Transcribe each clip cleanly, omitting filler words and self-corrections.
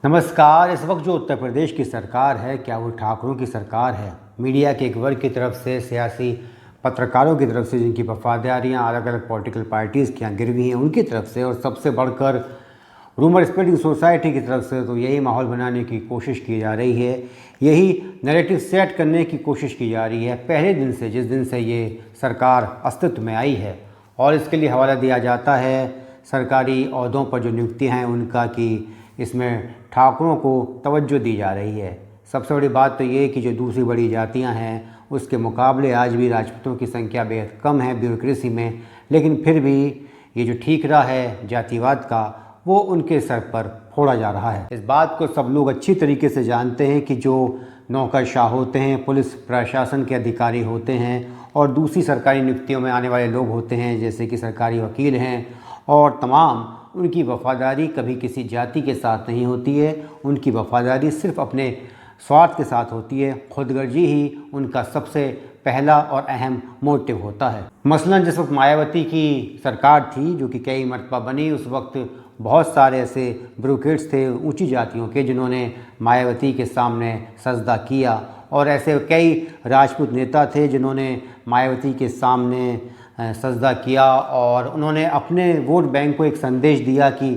नमस्कार। इस वक्त जो उत्तर प्रदेश की सरकार है, क्या वो ठाकरों की सरकार है? मीडिया के एक वर्ग की तरफ से, सियासी पत्रकारों की तरफ से, जिनकी वफादारियां अलग अलग पॉलिटिकल पार्टीज़ की यहाँ गिरवी हैं, उनकी तरफ से, और सबसे बढ़कर रूमर स्प्रेडिंग सोसाइटी की तरफ से, तो यही माहौल बनाने की कोशिश की जा रही है, यही नैरेटिव सेट करने की कोशिश की जा रही है पहले दिन से, जिस दिन से ये सरकार अस्तित्व में आई है। और इसके लिए हवाला दिया जाता है सरकारी ओहदों पर जो नियुक्तियाँ हैं उनका, कि इसमें ठाकुरों को तवज्जो दी जा रही है। सबसे बड़ी बात तो ये कि जो दूसरी बड़ी जातियां हैं उसके मुकाबले आज भी राजपूतों की संख्या बेहद कम है ब्यूरोक्रेसी में, लेकिन फिर भी ये जो ठीकरा है जातिवाद का, वो उनके सर पर फोड़ा जा रहा है। इस बात को सब लोग अच्छी तरीके से जानते हैं कि जो नौकरशाह होते हैं, पुलिस प्रशासन के अधिकारी होते हैं, और दूसरी सरकारी नियुक्तियों में आने वाले लोग होते हैं, जैसे कि सरकारी वकील हैं, और तमाम, उनकी वफ़ादारी कभी किसी जाति के साथ नहीं होती है। उनकी वफ़ादारी सिर्फ़ अपने स्वार्थ के साथ होती है। खुदगर्जी ही उनका सबसे पहला और अहम मोटिव होता है। मसलन जिस वक्त मायावती की सरकार थी, जो कि कई मरतबा बनी, उस वक्त बहुत सारे ऐसे ब्यूरोक्रेट्स थे ऊंची जातियों के, जिन्होंने मायावती के सामने सजदा किया, और ऐसे कई राजपूत नेता थे जिन्होंने मायावती के सामने सजदा किया, और उन्होंने अपने वोट बैंक को एक संदेश दिया कि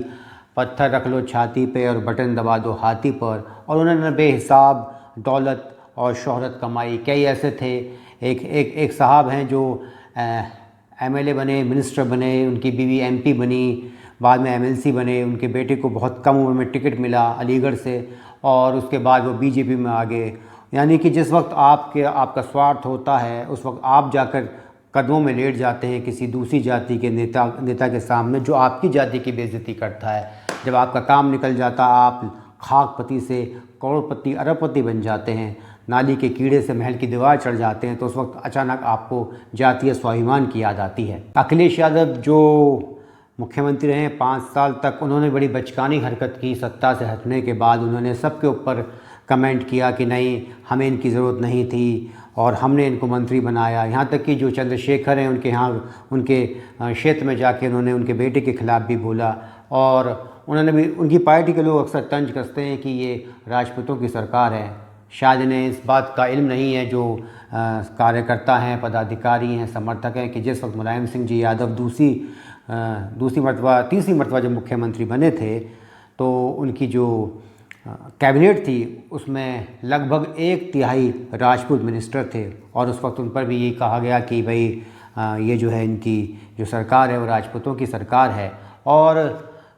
पत्थर रख लो छाती पे और बटन दबा दो हाथी पर। और उन्होंने बेहिसाब दौलत और शोहरत कमाई। कई ऐसे थे, एक साहब हैं जो एमएलए बने, मिनिस्टर बने, उनकी बीवी एमपी बनी, बाद में एमएलसी बने, उनके बेटे को बहुत कम उम्र में टिकट मिला अलीगढ़ से, और उसके बाद वो बीजेपी में आ गए। यानी कि जिस वक्त आपका स्वार्थ होता है, उस वक्त आप जाकर कदमों में लेट जाते हैं किसी दूसरी जाति के नेता के सामने, जो आपकी जाति की बेइज्जती करता है। जब आपका काम निकल जाता, आप खाकपति से करोड़पति अरबपति बन जाते हैं, नाली के कीड़े से महल की दीवार चढ़ जाते हैं, तो उस वक्त अचानक आपको जातीय स्वाभिमान की याद आती है। अखिलेश यादव जो मुख्यमंत्री रहे 5 साल तक, उन्होंने बड़ी बचकानी हरकत की। सत्ता से हटने के बाद उन्होंने सबके ऊपर कमेंट किया कि नहीं, हमें इनकी ज़रूरत नहीं थी और हमने इनको मंत्री बनाया। यहाँ तक कि जो चंद्रशेखर हैं, उनके यहाँ उनके क्षेत्र में जाके उन्होंने उनके बेटे के ख़िलाफ़ भी बोला, और उन्होंने भी, उनकी पार्टी के लोग अक्सर तंज कसते हैं कि ये राजपूतों की सरकार है। शायद इन्हें इस बात का इल्म नहीं है, जो कार्यकर्ता हैं, पदाधिकारी हैं, समर्थक हैं, कि जिस वक्त मुलायम सिंह जी यादव तीसरी मरतबा जब मुख्यमंत्री बने थे, तो उनकी जो कैबिनेट थी उसमें लगभग 1/3 राजपूत मिनिस्टर थे, और उस वक्त उन पर भी ये कहा गया कि भाई ये जो है, इनकी जो सरकार है वो राजपूतों की सरकार है। और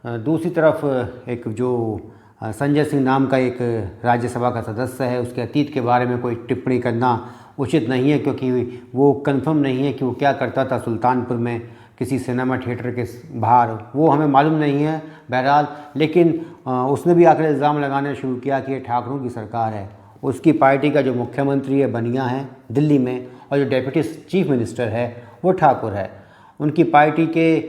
दूसरी तरफ एक जो संजय सिंह नाम का एक राज्यसभा का सदस्य है, उसके अतीत के बारे में कोई टिप्पणी करना उचित नहीं है, क्योंकि वो कंफर्म नहीं है कि वो क्या करता था सुल्तानपुर में किसी सिनेमा थिएटर के बाहर, वो हमें मालूम नहीं है बहरहाल। लेकिन उसने भी आकर इल्ज़ाम लगाना शुरू किया कि ये ठाकरों की सरकार है। उसकी पार्टी का जो मुख्यमंत्री है बनिया है दिल्ली में, और जो डेप्यूटी चीफ मिनिस्टर है वो ठाकुर है। उनकी पार्टी के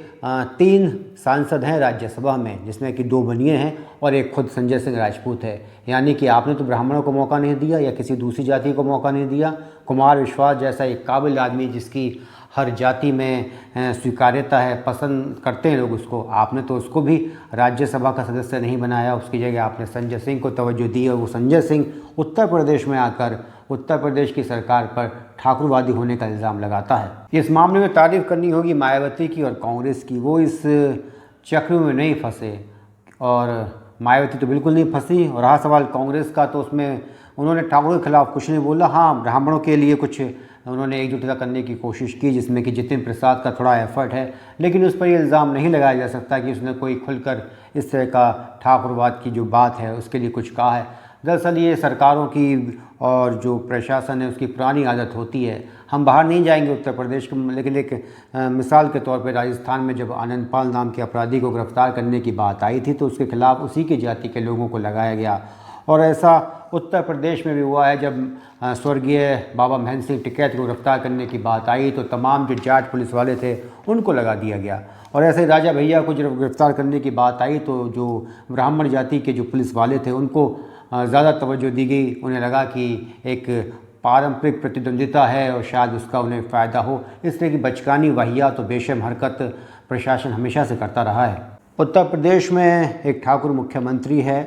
3 सांसद हैं राज्यसभा में, जिसमें कि 2 बनिए हैं और एक खुद संजय सिंह राजपूत है। यानी कि आपने तो ब्राह्मणों को मौका नहीं दिया या किसी दूसरी जाति को मौका नहीं दिया। कुमार विश्वास जैसा एक काबिल आदमी, जिसकी हर जाति में स्वीकार्यता है, पसंद करते हैं लोग उसको, आपने तो उसको भी राज्यसभा का सदस्य नहीं बनाया। उसकी जगह आपने संजय सिंह को तवज्जो दी, और वो संजय सिंह उत्तर प्रदेश में आकर उत्तर प्रदेश की सरकार पर ठाकुरवादी होने का इल्ज़ाम लगाता है। इस मामले में तारीफ़ करनी होगी मायावती की और कांग्रेस की। वो इस चक्र में नहीं फंसे, और मायावती तो बिल्कुल नहीं फंसी। और रहा सवाल कांग्रेस का, तो उसमें उन्होंने ठाकुर के खिलाफ़ कुछ नहीं बोला। हाँ, ब्राह्मणों के लिए कुछ उन्होंने एकजुटता करने की कोशिश की, जिसमें कि जितिन प्रसाद का थोड़ा एफर्ट है, लेकिन उस पर यह इल्ज़ाम नहीं लगाया जा सकता कि उसने कोई खुलकर इस तरह का ठाकुरवाद की जो बात है उसके लिए कुछ कहा है। दरअसल ये सरकारों की और जो प्रशासन है उसकी पुरानी आदत होती है। हम बाहर नहीं जाएंगे उत्तर प्रदेश के, लेकिन एक मिसाल के तौर पे राजस्थान में जब आनंदपाल नाम के अपराधी को गिरफ्तार करने की बात आई थी, तो उसके खिलाफ़ उसी की जाति के लोगों को लगाया गया। और ऐसा उत्तर प्रदेश में भी हुआ है। जब स्वर्गीय बाबा महेंद्र सिंह टिकैत को गिरफ्तार करने की बात आई, तो तमाम जो जाट पुलिस वाले थे उनको लगा दिया गया। और ऐसे ही राजा भैया को जब गिरफ्तार करने की बात आई, तो जो ब्राह्मण जाति के जो पुलिस वाले थे उनको ज़्यादा तवज्जो दी गई। उन्हें लगा कि एक पारंपरिक प्रतिद्वंदिता है और शायद उसका उन्हें फ़ायदा हो। इस तरह की बचकानी वाहियात और बेशर्म हरकत प्रशासन हमेशा से करता रहा है। उत्तर प्रदेश में एक ठाकुर मुख्यमंत्री है,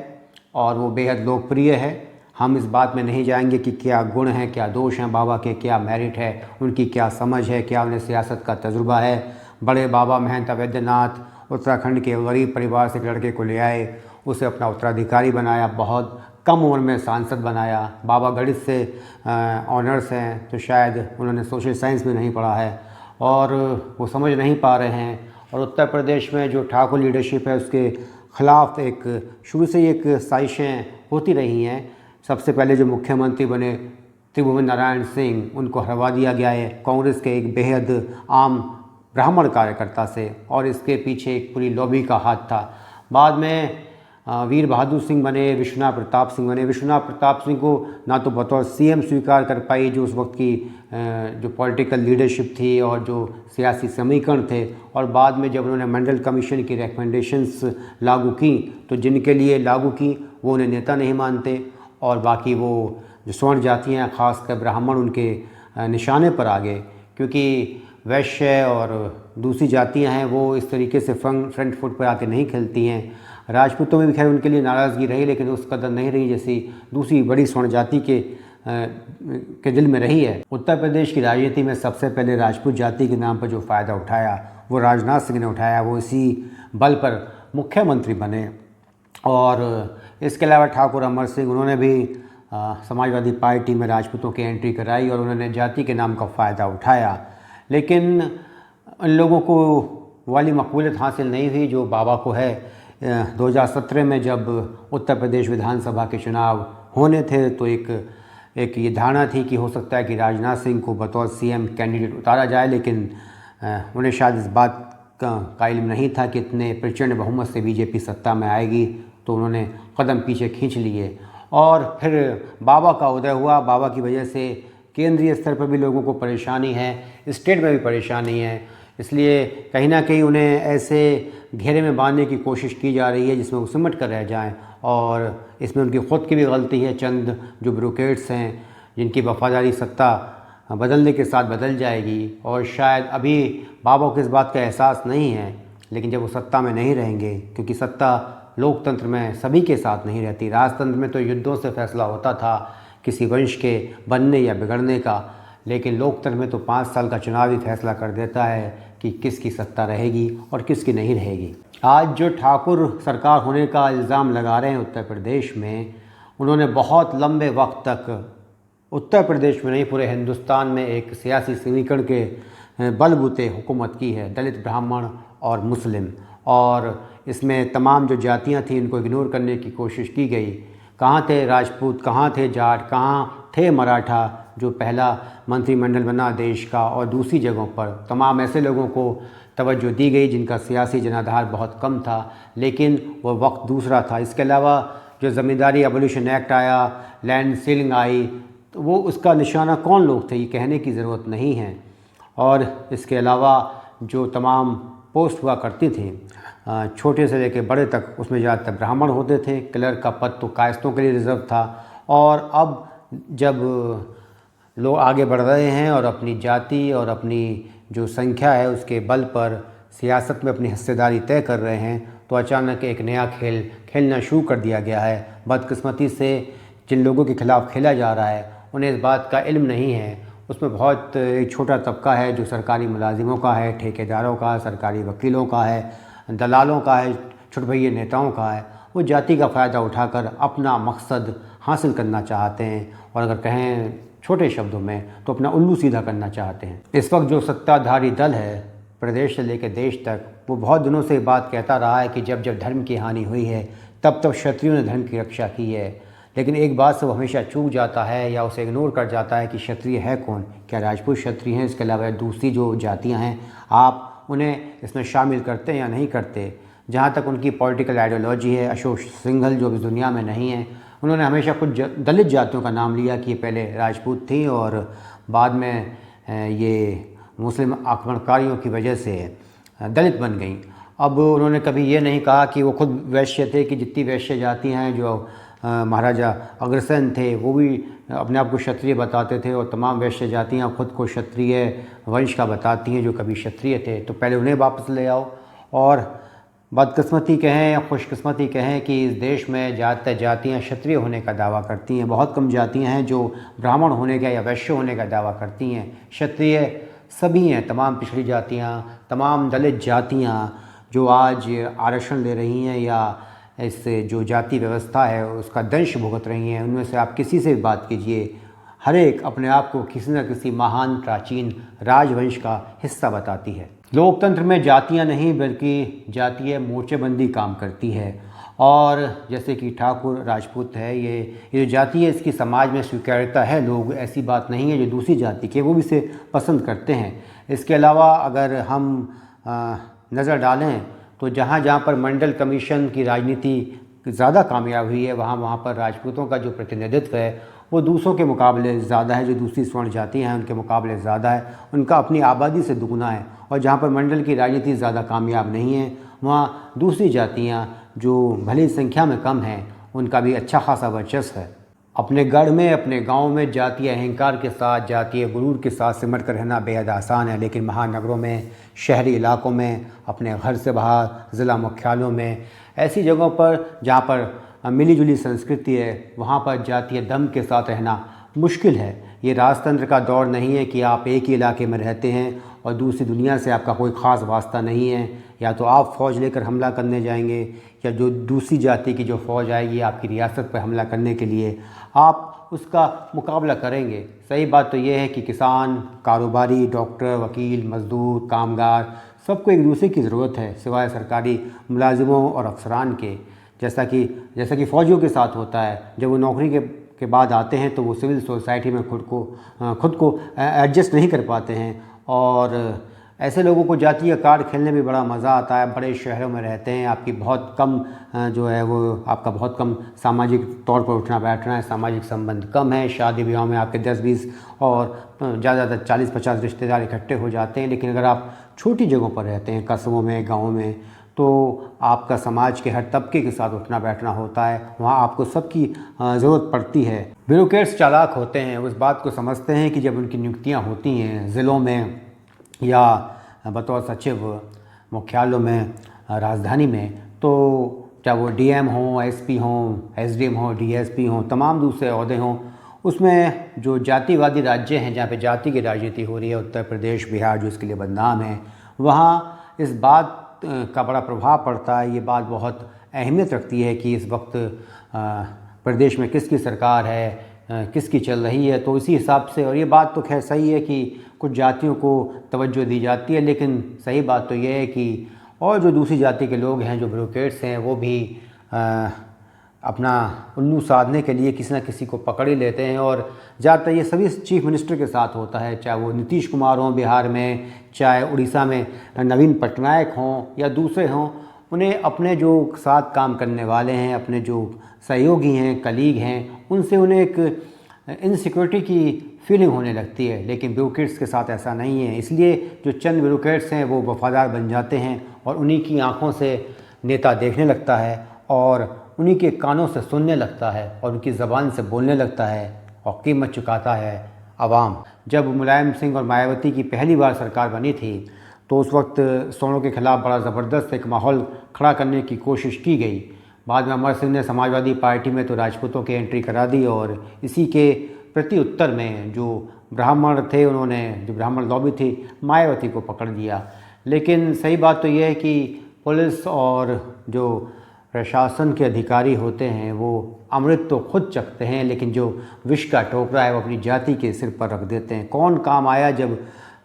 और वो बेहद लोकप्रिय है। हम इस बात में नहीं जाएंगे कि क्या गुण हैं, क्या दोष हैं बाबा के, क्या मेरिट है, उनकी क्या समझ है, क्या उन्हें सियासत का तजुर्बा है। बड़े बाबा महंत अवैधनाथ उत्तराखंड के गरीब परिवार से एक लड़के को ले आए, उसे अपना उत्तराधिकारी बनाया, बहुत कम उम्र में सांसद बनाया। बाबा गणित से ऑनर्स हैं, तो शायद उन्होंने सोशल साइंस में नहीं पढ़ा है और वो समझ नहीं पा रहे हैं। और उत्तर प्रदेश में जो ठाकुर लीडरशिप है उसके ख़िलाफ़ एक शुरू से ही एक साजिशें होती रही हैं। सबसे पहले जो मुख्यमंत्री बने त्रिभुवन नारायण सिंह, उनको हरवा दिया गया है कांग्रेस के एक बेहद आम ब्राह्मण कार्यकर्ता से, और इसके पीछे एक पूरी लॉबी का हाथ था। बाद में वीर बहादुर सिंह बने, विश्वनाथ प्रताप सिंह बने। विश्वनाथ प्रताप सिंह को ना तो बतौर सीएम स्वीकार कर पाई जो उस वक्त की जो पॉलिटिकल लीडरशिप थी और जो सियासी समीकरण थे, और बाद में जब उन्होंने मंडल कमीशन की रिकमेंडेशंस लागू की तो जिनके लिए लागू की वो उन्हें नेता नहीं मानते, और बाकी वो जो स्वर्ण जातियाँ खासकर ब्राह्मण उनके निशाने पर आ गए, क्योंकि वैश्य और दूसरी जातियाँ हैं वो इस तरीके से फ्रंट फुट पर आके नहीं खेलती हैं। राजपूतों में भी खैर उनके लिए नाराज़गी रही, लेकिन उस कदर नहीं रही जैसी दूसरी बड़ी स्वर्ण जाति के दिल में रही है। उत्तर प्रदेश की राजनीति में सबसे पहले राजपूत जाति के नाम पर जो फ़ायदा उठाया वो राजनाथ सिंह ने उठाया, वो इसी बल पर मुख्यमंत्री बने। और इसके अलावा ठाकुर अमर सिंह, उन्होंने भी समाजवादी पार्टी में राजपूतों की एंट्री कराई और उन्होंने जाति के नाम का फ़ायदा उठाया, लेकिन उन लोगों को वाली मकबूलियत हासिल नहीं हुई जो बाबा को है। 2017 में जब उत्तर प्रदेश विधानसभा के चुनाव होने थे तो एक ये धारणा थी कि हो सकता है कि राजनाथ सिंह को बतौर सीएम कैंडिडेट उतारा जाए, लेकिन उन्हें शायद इस बात का इल्म नहीं था कि इतने प्रचंड बहुमत से बीजेपी सत्ता में आएगी, तो उन्होंने कदम पीछे खींच लिए। और फिर बाबा का उदय हुआ। बाबा की वजह से केंद्रीय स्तर पर भी लोगों को परेशानी है, स्टेट में भी परेशानी है, इसलिए कहीं ना कहीं उन्हें ऐसे घेरे में बांधने की कोशिश की जा रही है जिसमें वो सिमट कर रह जाएं, और इसमें उनकी ख़ुद की भी गलती है। चंद जो ब्यूरोक्रेट्स हैं जिनकी वफादारी सत्ता बदलने के साथ बदल जाएगी, और शायद अभी बाबा को इस बात का एहसास नहीं है, लेकिन जब वो सत्ता में नहीं रहेंगे, क्योंकि सत्ता लोकतंत्र में सभी के साथ नहीं रहती। राजतंत्र में तो युद्धों से फैसला होता था किसी वंश के बनने या बिगड़ने का, लेकिन लोकतंत्र में तो 5 साल का चुनाव ही फैसला कर देता है कि किसकी सत्ता रहेगी और किसकी नहीं रहेगी। आज जो ठाकुर सरकार होने का इल्ज़ाम लगा रहे हैं उत्तर प्रदेश में, उन्होंने बहुत लंबे वक्त तक उत्तर प्रदेश में नहीं पूरे हिंदुस्तान में एक सियासी समीकरण के बलबूते हुकूमत की है, दलित, ब्राह्मण और मुस्लिम, और इसमें तमाम जो जातियां थीं इनको इग्नोर करने की कोशिश की गई। कहाँ थे राजपूत, कहाँ थे जाट, कहाँ थे मराठा, जो पहला मंत्रिमंडल बना देश का, और दूसरी जगहों पर तमाम ऐसे लोगों को तवज्जो दी गई जिनका सियासी जनाधार बहुत कम था, लेकिन वो वक्त दूसरा था। इसके अलावा जो ज़मींदारी एबोलिशन एक्ट आया, लैंड सीलिंग आई, तो वो उसका निशाना कौन लोग थे ये कहने की ज़रूरत नहीं है। और इसके अलावा जो तमाम पोस्ट हुआ करती थी छोटे से लेकर बड़े तक, उसमें ज़्यादातर ब्राह्मण होते थे। क्लर्क का पद तो कायस्तों के लिए रिजर्व था। और अब जब लोग आगे बढ़ रहे हैं और अपनी जाति और अपनी जो संख्या है उसके बल पर सियासत में अपनी हिस्सेदारी तय कर रहे हैं, तो अचानक एक नया खेल खेलना शुरू कर दिया गया है। बदकिस्मती से जिन लोगों के खिलाफ़ खेला जा रहा है उन्हें इस बात का इल्म नहीं है। उसमें बहुत एक छोटा तबका है जो सरकारी मुलाजिमों का है, ठेकेदारों का, सरकारी वकीलों का है, दलालों का है, छुटभइये नेताओं का है। वो जाति का फ़ायदा उठाकर अपना मकसद हासिल करना चाहते हैं, और अगर कहें छोटे शब्दों में तो अपना उल्लू सीधा करना चाहते हैं। इस वक्त जो सत्ताधारी दल है प्रदेश से लेकर देश तक, वो बहुत दिनों से बात कहता रहा है कि जब जब धर्म की हानि हुई है तब तब क्षत्रियों ने धर्म की रक्षा की है, लेकिन एक बात से वो हमेशा चूक जाता है या उसे इग्नोर कर जाता है कि क्षत्रिय है कौन। क्या राजपूत क्षत्रिय हैं? इसके अलावा दूसरी जो जातियाँ हैं आप उन्हें इसमें शामिल करते हैं या नहीं करते? जहाँ तक उनकी पॉलिटिकल आइडियोलॉजी है, अशोक सिंघल जो इस दुनिया में नहीं है, उन्होंने हमेशा कुछ दलित जातियों का नाम लिया कि ये पहले राजपूत थी और बाद में ये मुस्लिम आक्रमणकारियों की वजह से दलित बन गई। अब उन्होंने कभी ये नहीं कहा कि वो खुद वैश्य थे, कि जितनी वैश्य जातियाँ हैं, जो महाराजा अग्रसेन थे वो भी अपने आप को क्षत्रिय बताते थे, और तमाम वैश्य जातियाँ खुद को क्षत्रिय वंश का बताती हैं जो कभी क्षत्रिय थे। तो पहले उन्हें वापस ले आओ। और बदकिस्मती कहें या खुशकिस्मती कहें कि इस देश में ज़्यादातर जातियाँ क्षत्रिय होने का दावा करती हैं। बहुत कम जातियाँ हैं जो ब्राह्मण होने का या वैश्य होने का दावा करती हैं। क्षत्रिय सभी हैं, तमाम पिछड़ी जातियाँ, तमाम दलित जातियाँ जो आज आरक्षण ले रही हैं या इस जो जाति व्यवस्था है उसका दंश भुगत रही हैं। उनमें से आप किसी से भी बात कीजिए, हर एक अपने आप को किसी न किसी महान प्राचीन राजवंश का हिस्सा बताती है। लोकतंत्र में जातियां नहीं बल्कि जातीय मोर्चेबंदी काम करती है। और जैसे कि ठाकुर राजपूत है, ये जो जाति है इसकी समाज में स्वीकार्यता है। लोग, ऐसी बात नहीं है जो दूसरी जाति के वो भी इसे पसंद करते हैं। इसके अलावा अगर हम नज़र डालें तो जहाँ जहाँ पर मंडल कमीशन की राजनीति ज़्यादा कामयाब हुई है वहाँ पर राजपूतों का जो प्रतिनिधित्व है वो दूसरों के मुकाबले ज़्यादा है। जो दूसरी स्वर्ण जाति हैं उनके मुकाबले ज़्यादा है, उनका अपनी आबादी से दुगुना है। और जहाँ पर मंडल की राजनीति ज़्यादा कामयाब नहीं है वहाँ दूसरी जातियाँ जो भली संख्या में कम हैं उनका भी अच्छा खासा वर्चस्व है। अपने गढ़ में, अपने गांव में जातीय अहंकार के साथ, जातीय गुरूर के साथ सिमट कर रहना बेहद आसान है, लेकिन महानगरों में, शहरी इलाकों में, अपने घर से बाहर, ज़िला मुख्यालयों में, ऐसी जगहों पर जहाँ पर मिली जुली संस्कृति है वहाँ पर जातीय दम के साथ रहना मुश्किल है। ये राजतंत्र का दौर नहीं है कि आप एक ही इलाके में रहते हैं और दूसरी दुनिया से आपका कोई ख़ास वास्ता नहीं है। या तो आप फ़ौज लेकर हमला करने जाएंगे या जो दूसरी जाति की जो फ़ौज आएगी आपकी रियासत पर हमला करने के लिए, आप उसका मुकाबला करेंगे। सही बात तो ये है कि किसान, कारोबारी, डॉक्टर, वकील, मज़दूर, कामगार, सबको एक दूसरे की ज़रूरत है सिवाय सरकारी मुलाजिमों और अफसरान के। जैसा कि फ़ौजियों के साथ होता है, जब वो नौकरी के बाद आते हैं तो वो सिविल सोसाइटी में खुद को एडजस्ट नहीं कर पाते हैं। और ऐसे लोगों को जातीय कार्ड खेलने में बड़ा मज़ा आता है। बड़े शहरों में रहते हैं, आपकी बहुत कम जो है वो आपका बहुत कम सामाजिक तौर पर उठना बैठना है, सामाजिक संबंध कम है। शादी ब्याह में आपके 10-20 और ज़्यादा 40-50 रिश्तेदार इकट्ठे हो जाते हैं। लेकिन अगर आप छोटी जगहों पर रहते हैं, कस्बों में, गाँव में, तो आपका समाज के हर तबके के साथ उठना बैठना होता है। वहाँ आपको सबकी ज़रूरत पड़ती है। ब्यूरोक्रेट्स चालाक होते हैं, उस बात को समझते हैं कि जब उनकी नियुक्तियाँ होती हैं ज़िलों में या बतौर सचिव मुख्यालयों में, राजधानी में, तो चाहे वो डीएम हों, एसपी हों, एसडीएम हों, डीएसपी हों, तमाम दूसरे ओहदे हों, उसमें जो जातिवादी राज्य हैं जहाँ पे जाति की राजनीति हो रही है, उत्तर प्रदेश, बिहार जो इसके लिए बदनाम है, वहाँ इस बात का बड़ा प्रभाव पड़ता है। ये बात बहुत अहमियत रखती है कि इस वक्त प्रदेश में किसकी सरकार है, किसकी चल रही है। तो इसी हिसाब से, और ये बात तो खैर सही है कि कुछ जातियों को तवज्जो दी जाती है, लेकिन सही बात तो ये है कि और जो दूसरी जाति के लोग हैं, जो ब्यूरोक्रेट्स हैं, वो भी अपना उल्लू साधने के लिए किसी न किसी को पकड़ ही लेते हैं। और ज़्यादातर ये सभी चीफ मिनिस्टर के साथ होता है, चाहे वो नीतीश कुमार हों बिहार में, चाहे उड़ीसा में नवीन पटनायक हों या दूसरे हों। उन्हें अपने जो साथ काम करने वाले हैं, अपने जो सहयोगी हैं, कलीग हैं, उनसे उन्हें एक इनसिक्योरिटी की फीलिंग होने लगती है। लेकिन ब्यूरोक्रेट्स के साथ ऐसा नहीं है। इसलिए जो चंद ब्यूरोक्रेट्स हैं वो वफ़ादार बन जाते हैं और उन्हीं की आंखों से नेता देखने लगता है और उन्हीं के कानों से सुनने लगता है और उनकी ज़बान से बोलने लगता है और कीमत चुकाता है आवाम। जब मुलायम सिंह और मायावती की पहली बार सरकार बनी थी तो उस वक्त सवर्णों के खिलाफ बड़ा ज़बरदस्त एक माहौल खड़ा करने की कोशिश की गई। बाद में अमर सिंह ने समाजवादी पार्टी में तो राजपूतों की एंट्री करा दी और इसी के प्रति उत्तर में जो ब्राह्मण थे, उन्होंने, जो ब्राह्मण लॉबी थी, मायावती को पकड़ दिया। लेकिन सही बात तो यह है कि पुलिस और जो प्रशासन के अधिकारी होते हैं वो अमृत तो खुद चखते हैं, लेकिन जो विष का टोकरा है वो अपनी जाति के सिर पर रख देते हैं। कौन काम आया जब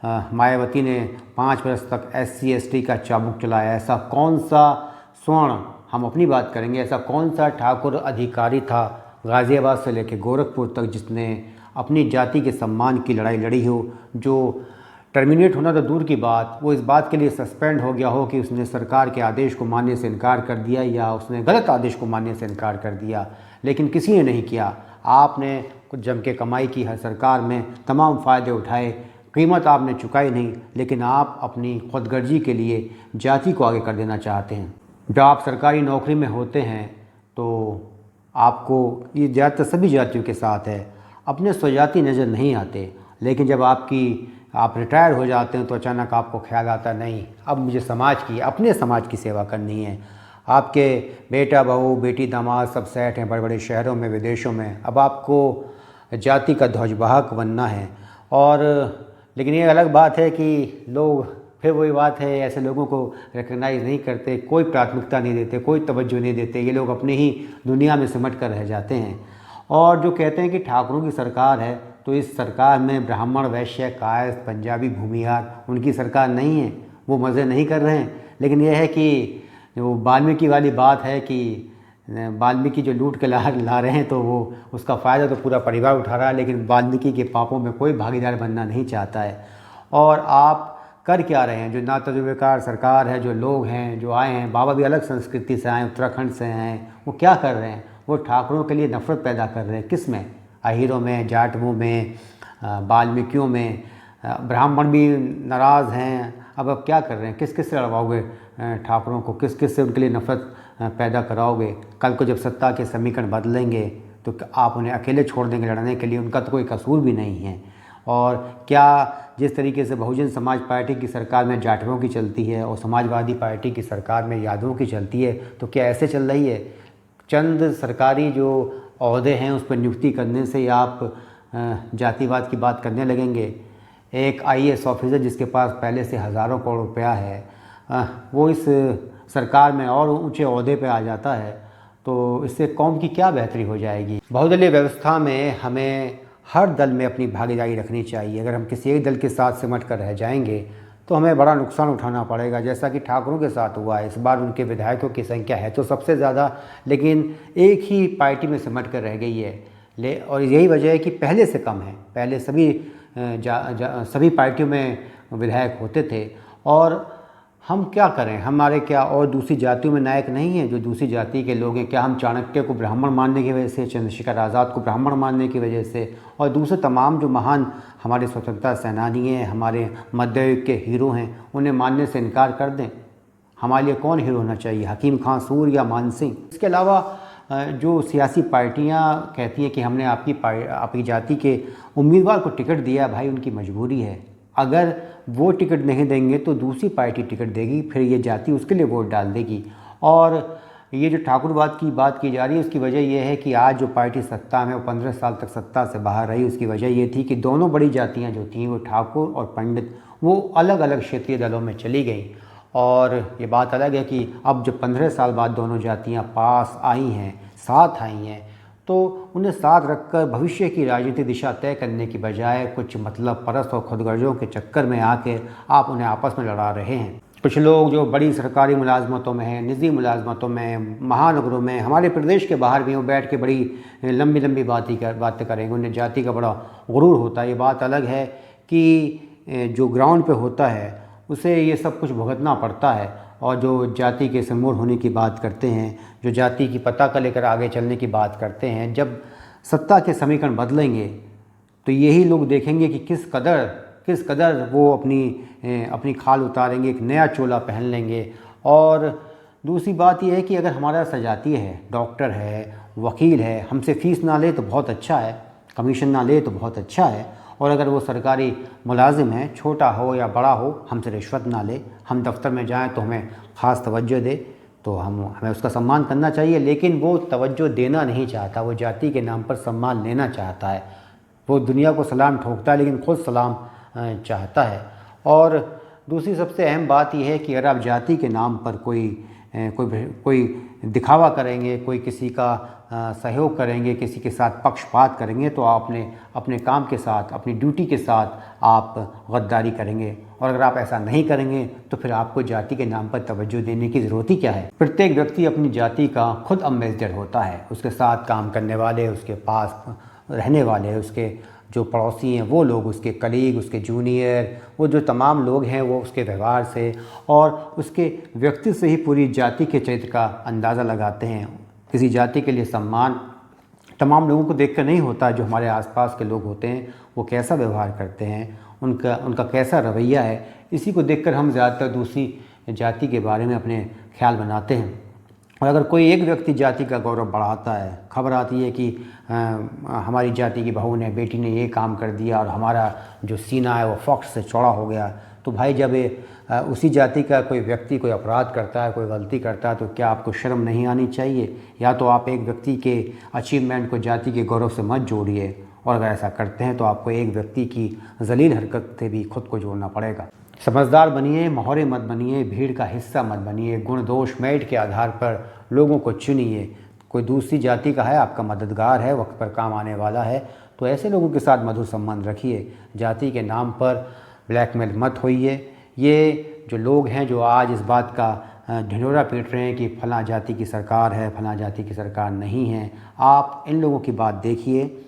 मायावती ने 5 वर्ष तक SC ST का चाबुक चलाया? ऐसा कौन सा स्वर्ण, हम अपनी बात करेंगे, ऐसा कौन सा ठाकुर अधिकारी था गाज़ियाबाद से लेकर गोरखपुर तक जिसने अपनी जाति के सम्मान की लड़ाई लड़ी हो, जो टर्मिनेट होना तो दूर की बात, वो इस बात के लिए सस्पेंड हो गया हो कि उसने सरकार के आदेश को मानने से इनकार कर दिया या उसने गलत आदेश को मानने से इनकार कर दिया। लेकिन किसी ने नहीं किया। आपने कुछ जम के कमाई की, हर सरकार में तमाम फ़ायदे उठाए, कीमत आपने चुकाई नहीं, लेकिन आप अपनी खुदगर्जी के लिए जाति को आगे कर देना चाहते हैं। जब आप सरकारी नौकरी में होते हैं तो आपको, ये ज़्यादातर सभी जातियों के साथ है, अपने स्वजाति नज़र नहीं आते। लेकिन जब आपकी आप रिटायर हो जाते हैं तो अचानक आपको ख्याल आता नहीं अब मुझे अपने समाज की सेवा करनी है। आपके बेटा बहू बेटी दामाद सब सेट हैं बड़े बड़े शहरों में विदेशों में, अब आपको जाति का ध्वजवाहक बनना है। और लेकिन ये अलग बात है कि लोग फिर वही बात है, ऐसे लोगों को रिकग्नाइज़ नहीं करते, कोई प्राथमिकता नहीं देते, कोई तवज्जो नहीं देते, ये लोग अपने ही दुनिया में सिमट कर रह जाते हैं। और जो कहते हैं कि ठाकुरों की सरकार है, तो इस सरकार में ब्राह्मण वैश्य कायस्थ पंजाबी भूमिहार उनकी सरकार नहीं है, वो मज़े नहीं कर रहे हैं। लेकिन यह है कि वो वाल्मीकि वाली बात है कि वाल्मीकि जो लूट के ला रहे हैं तो वो उसका फ़ायदा तो पूरा परिवार उठा रहा है, लेकिन वाल्मीकि के पापों में कोई भागीदार बनना नहीं चाहता है। और आप कर क्या रहे हैं? जो ना तजुर्बेकार सरकार है, जो लोग हैं जो आए हैं, बाबा भी अलग संस्कृति से आए, उत्तराखंड से हैं, वो क्या कर रहे हैं? वो ठाकुरों के लिए नफ़रत पैदा कर रहे हैं। किस में? अहीरों में, जाटवों में, वाल्मीकियों में। ब्राह्मण भी नाराज़ हैं। अब क्या कर रहे हैं? किस किस से लड़वाओगे ठाकुरों को? किस किस से उनके लिए नफ़रत पैदा कराओगे? कल को जब सत्ता के समीकरण बदलेंगे तो आप उन्हें अकेले छोड़ देंगे लड़ने के लिए? उनका तो कोई कसूर भी नहीं है। और क्या जिस तरीके से बहुजन समाज पार्टी की सरकार में जाटवों की चलती है और समाजवादी पार्टी की सरकार में यादवों की चलती है, तो क्या ऐसे चल रही है? चंद सरकारी जो ओहदे हैं उस पर नियुक्ति करने से आप जातिवाद की बात करने लगेंगे? एक IAS ऑफिसर जिसके पास पहले से हज़ारों करोड़ रुपया है, वो इस सरकार में और ऊंचे ओहदे पे आ जाता है, तो इससे कौम की क्या बेहतरी हो जाएगी? बहुदलीय व्यवस्था में हमें हर दल में अपनी भागीदारी रखनी चाहिए। अगर हम किसी एक दल के साथ सिमट कर रह जाएंगे तो हमें बड़ा नुकसान उठाना पड़ेगा, जैसा कि ठाकुरों के साथ हुआ है। इस बार उनके विधायकों की संख्या है तो सबसे ज़्यादा, लेकिन एक ही पार्टी में सिमट कर रह गई है। और यही वजह है कि पहले से कम है। पहले सभी पार्टियों में विधायक होते थे। और हम क्या करें? हमारे क्या और दूसरी जातियों में नायक नहीं हैं जो दूसरी जाति के लोग हैं? क्या हम चाणक्य को ब्राह्मण मानने की वजह से, चंद्रशेखर आज़ाद को ब्राह्मण मानने की वजह से और दूसरे तमाम जो महान हमारे स्वतंत्रता सेनानी हैं, हमारे मध्ययुग के हीरो हैं, उन्हें मानने से इनकार कर दें? हमारे लिए कौन हीरो होना चाहिए, हकीम खां सूर या मान सिंह? इसके अलावा जो सियासी पार्टियां कहती हैं कि हमने आपकी जाति के उम्मीदवार को टिकट दिया, भाई उनकी मजबूरी है। अगर वो टिकट नहीं देंगे तो दूसरी पार्टी टिकट देगी, फिर ये जाति उसके लिए वोट डाल देगी। और ये जो ठाकुरवाद की बात की जा रही है उसकी वजह यह है कि आज जो पार्टी सत्ता में वो 15 साल तक सत्ता से बाहर रही, उसकी वजह ये थी कि दोनों बड़ी जातियां जो थीं, वो ठाकुर और पंडित, वो अलग अलग क्षेत्रीय दलों में चली गई। और ये बात अलग है कि अब जब 15 साल बाद दोनों जातियां पास आई हैं, साथ आई हैं, तो उन्हें साथ रखकर भविष्य की राजनीतिक दिशा तय करने की बजाय कुछ मतलब परस्त और खुदगर्जों के चक्कर में आके आप उन्हें आपस में लड़ा रहे हैं। कुछ लोग जो बड़ी सरकारी मुलाजमतों में हैं, निजी मुलाजमतों में, महानगरों में, हमारे प्रदेश के बाहर भी वो बैठ के बड़ी लंबी लंबी बातें करेंगे। उन्हें जाति का बड़ा गुरूर होता है। ये बात अलग है कि जो ग्राउंड पे होता है उसे ये सब कुछ भुगतना पड़ता है। और जो जाति के सिरमौर होने की बात करते हैं, जो जाति की पताका लेकर आगे चलने की बात करते हैं, जब सत्ता के समीकरण बदलेंगे तो यही लोग देखेंगे कि किस कदर वो अपनी खाल उतारेंगे, एक नया चोला पहन लेंगे। और दूसरी बात यह है कि अगर हमारा सजातीय है, डॉक्टर है, वकील है, हमसे फ़ीस ना ले तो बहुत अच्छा है, कमीशन ना ले तो बहुत अच्छा है। और अगर वो सरकारी मुलाजिम है, छोटा हो या बड़ा हो, हमसे रिश्वत ना ले, हम दफ्तर में जाएं तो हमें ख़ास तवज्जो दे, तो हमें उसका सम्मान करना चाहिए। लेकिन वो तवज्जो देना नहीं चाहता, वो जाति के नाम पर सम्मान लेना चाहता है। वो दुनिया को सलाम ठोकता है लेकिन खुद सलाम चाहता है। और दूसरी सबसे अहम बात यह है कि अगर आप जाति के नाम पर कोई दिखावा करेंगे, कोई किसी का सहयोग करेंगे, किसी के साथ पक्षपात करेंगे, तो आपने अपने काम के साथ, अपनी ड्यूटी के साथ आप गद्दारी करेंगे। और अगर आप ऐसा नहीं करेंगे तो फिर आपको जाति के नाम पर तवज्जो देने की ज़रूरत ही क्या है? प्रत्येक व्यक्ति अपनी जाति का खुद एम्बेसडर होता है। उसके साथ काम करने वाले, उसके पास रहने वाले, उसके जो पड़ोसी हैं वो लोग, उसके कलीग, उसके जूनियर, वो जो तमाम लोग हैं, वो उसके व्यवहार से और उसके व्यक्ति से ही पूरी जाति के चरित्र का अंदाज़ा लगाते हैं। किसी जाति के लिए सम्मान तमाम लोगों को देखकर नहीं होता। जो हमारे आसपास के लोग होते हैं वो कैसा व्यवहार करते हैं, उनका कैसा रवैया है, इसी को देखकर हम ज़्यादातर दूसरी जाति के बारे में अपने ख्याल बनाते हैं। और अगर कोई एक व्यक्ति जाति का गौरव बढ़ाता है, खबर आती है कि हमारी जाति की बहू ने, बेटी ने ये काम कर दिया और हमारा जो सीना है वो फख्र से चौड़ा हो गया, तो भाई जब उसी जाति का कोई व्यक्ति कोई अपराध करता है, कोई गलती करता है, तो क्या आपको शर्म नहीं आनी चाहिए? या तो आप एक व्यक्ति के अचीवमेंट को जाति के गौरव से मत जोड़िए, और अगर ऐसा करते हैं तो आपको एक व्यक्ति की जलील हरकत से भी खुद को जोड़ना पड़ेगा। समझदार बनिए, मोहरे मत बनिए, भीड़ का हिस्सा मत बनिए, गुण दोष मेरिट के आधार पर लोगों को चुनिए। कोई दूसरी जाति का है, आपका मददगार है, वक्त पर काम आने वाला है, तो ऐसे लोगों के साथ मधुर संबंध रखिए। जाति के नाम पर ब्लैकमेल मत होइए। ये जो लोग हैं जो आज इस बात का ढिंढोरा पीट रहे हैं कि फलां जाति की सरकार है, फलां जाति की सरकार नहीं है, आप इन लोगों की बात देखिए।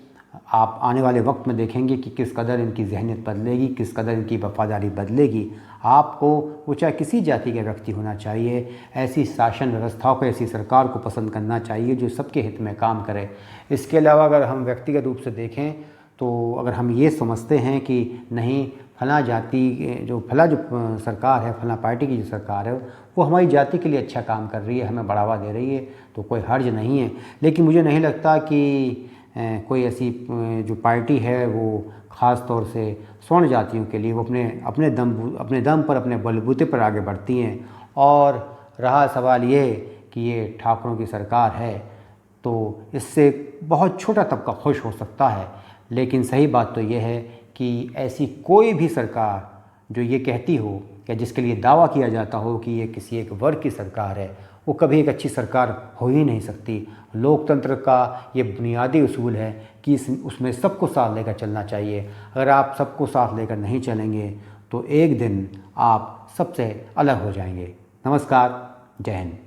आप आने वाले वक्त में देखेंगे कि किस कदर इनकी जहनीत बदलेगी, किस कदर इनकी वफादारी बदलेगी। आपको वो चाहे किसी जाति का व्यक्ति होना चाहिए, ऐसी शासन व्यवस्था को, ऐसी सरकार को पसंद करना चाहिए जो सबके हित में काम करे। इसके अलावा अगर हम व्यक्तिगत रूप से देखें तो अगर हम ये समझते हैं कि नहीं, फलां जाति जो सरकार है, फलां पार्टी की जो सरकार है वो हमारी जाति के लिए अच्छा काम कर रही है, हमें बढ़ावा दे रही है, तो कोई हर्ज नहीं है। लेकिन मुझे नहीं लगता कि कोई ऐसी जो पार्टी है वो ख़ास तौर से स्वर्ण जातियों के लिए वो अपने दम पर, अपने बलबूते पर आगे बढ़ती हैं। और रहा सवाल ये कि ये ठाकुरों की सरकार है, तो इससे बहुत छोटा तबका खुश हो सकता है। लेकिन सही बात तो ये है कि ऐसी कोई भी सरकार जो ये कहती हो या जिसके लिए दावा किया जाता हो कि ये किसी एक वर्ग की सरकार है, वो कभी एक अच्छी सरकार हो ही नहीं सकती। लोकतंत्र का ये बुनियादी उसूल है कि उसमें सबको साथ लेकर चलना चाहिए। अगर आप सबको साथ लेकर नहीं चलेंगे तो एक दिन आप सबसे अलग हो जाएंगे। नमस्कार, जय हिंद।